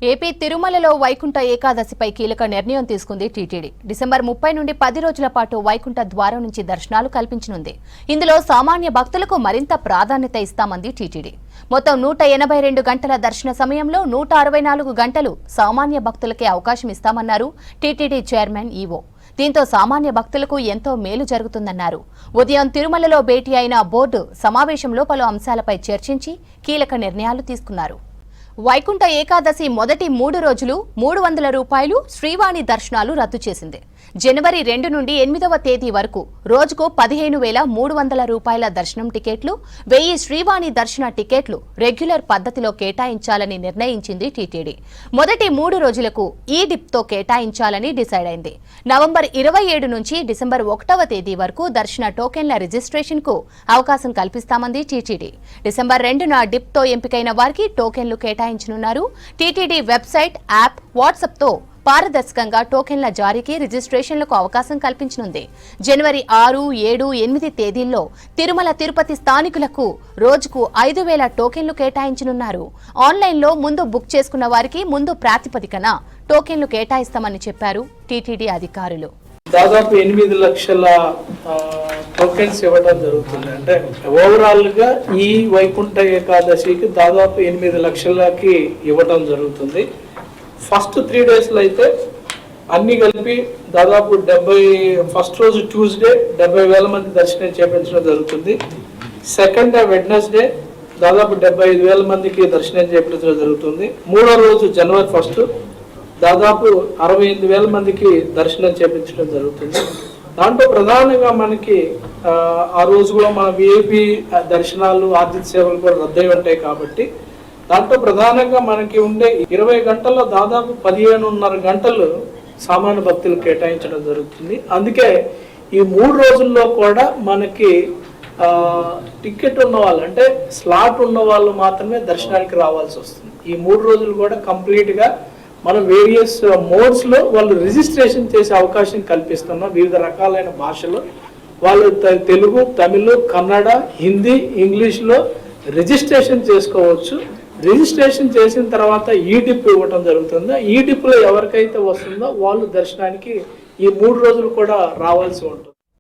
AP తిరుమలలో వైకుంఠ ఏకాదశిపై కీలక నిర్ణయం తీసుకుంది టీటీడీ. డిసెంబర్ 30 నుండి 10 రోజుల పాటు వైకుంఠ ద్వారం నుంచి దర్శనాలు కల్పించనుంది. ఇందులో సామాన్య భక్తులకు మరింత ప్రాధాన్యత ఇస్తామంది టీటీడీ. మొత్తం 182 గంటల దర్శన సమయంలో 164 గంటలు సామాన్య భక్తులకే అవకాశం ఇస్తామన్నారు టీటీడీ చైర్మన్ ఈవో. దీంతో సామాన్య భక్తులకు ఎంతో మేలు జరుగుతుందన్నారు. ఉదయం తిరుమలలో భేటీ అయిన బోర్డు సమావేశంలో పలు అంశాలపై చర్చించి కీలక నిర్ణయాలు తీసుకున్నారు. వైకుంఠ ఏకాదశి మొదటి 3 రోజులు 300 రూపాయలు శ్రీవాణి దర్శనాలు రద్దు చేసింది. జనవరి 2 నుండి 8వ తేదీ వరకు రోజుకు 15,300 రూపాయల దర్శనం టికెట్లు, 1000 శ్రీవాణి దర్శన టికెట్లు రెగ్యులర్ పద్ధతిలో కేటాయించాలని నిర్ణయించింది టీటీడీ. మొదటి 3 రోజులకు ఈ డిప్తో కేటాయించాలని డిసైడ్ అయింది. నవంబర్ 27 నుంచి డిసెంబర్ 1వ తేదీ వరకు దర్శన టోకెన్ల రిజిస్ట్రేషన్ కు అవకాశం కల్పిస్తామంది టీటీడీ. డిసెంబర్ 2న డిప్తో ఎంపికైన వారికి టోకెన్లు కేటాయించనున్నారు. టీటీడీ వెబ్సైట్, యాప్, వాట్సాప్ తో పారదర్శకంగా టోకెన్ల జారీకి రిజిస్ట్రేషన్లకు అవకాశం కల్పించనుంది. జనవరి 6, 7, 8 తేదీల్లో తిరుమల తిరుపతి స్థానికులకు రోజుకు 5,000 టోకెన్లు కేటాయించనున్నారు. ఆన్లైన్లో ముందు బుక్ చేసుకున్న వారికి ముందు ప్రాతిపదికన టోకెన్లు కేటాయిస్తామని చెప్పారు టీటీడీ అధికారులు. దాదాపు 8 లక్షల టోకెన్స్ ఇవ్వడం జరుగుతుంది. అంటే ఓవరాల్ గా ఈ వైకుంఠ ఏకాదశికి దాదాపు 8 లక్షలకి ఇవ్వడం జరుగుతుంది. ఫస్ట్ 3 డేస్లో అయితే అన్ని కలిపి దాదాపు 70, ఫస్ట్ రోజు ట్యూస్డే 70,000 మంది దర్శనం చేయించడం జరుగుతుంది. సెకండ్ డే వెడ్నెస్డే దాదాపు 75,000 మందికి దర్శనం చేయించడం జరుగుతుంది. మూడో రోజు జనవరి 1 దాదాపు 68,000 మందికి దర్శనం చేయించడం జరుగుతుంది. దాంట్లో ప్రధానంగా మనకి ఆ రోజు కూడా మన విఐపి దర్శనాలు, ఆతిథ్య సేవలు కూడా రద్దయి ఉంటాయి కాబట్టి దాంట్లో ప్రధానంగా మనకి ఉండే 20 గంటల్లో దాదాపు 15.5 గంటలు సామాన్య భక్తులు కేటాయించడం జరుగుతుంది. అందుకే ఈ 3 రోజుల్లో కూడా మనకి టికెట్ ఉన్న వాళ్ళు, అంటే స్లాట్ ఉన్న వాళ్ళు మాత్రమే దర్శనానికి రావాల్సి వస్తుంది. ఈ 3 రోజులు కూడా కంప్లీట్గా మనం వేరియస్ మోడ్స్లో వాళ్ళు రిజిస్ట్రేషన్ చేసే అవకాశం కల్పిస్తున్నాం. వివిధ రకాలైన భాషలు వాళ్ళు తెలుగు, తమిళ్, కన్నడ, హిందీ, ఇంగ్లీష్లో రిజిస్ట్రేషన్ చేసుకోవచ్చు. రిజిస్ట్రేషన్ చేసిన తర్వాత ఈ డిప్ ఇవ్వటం జరుగుతుంది. ఈ డిప్లో ఎవరికైతే వస్తుందో వాళ్ళు దర్శనానికి ఈ 3 రోజులు కూడా రావాల్సి ఉంటుంది.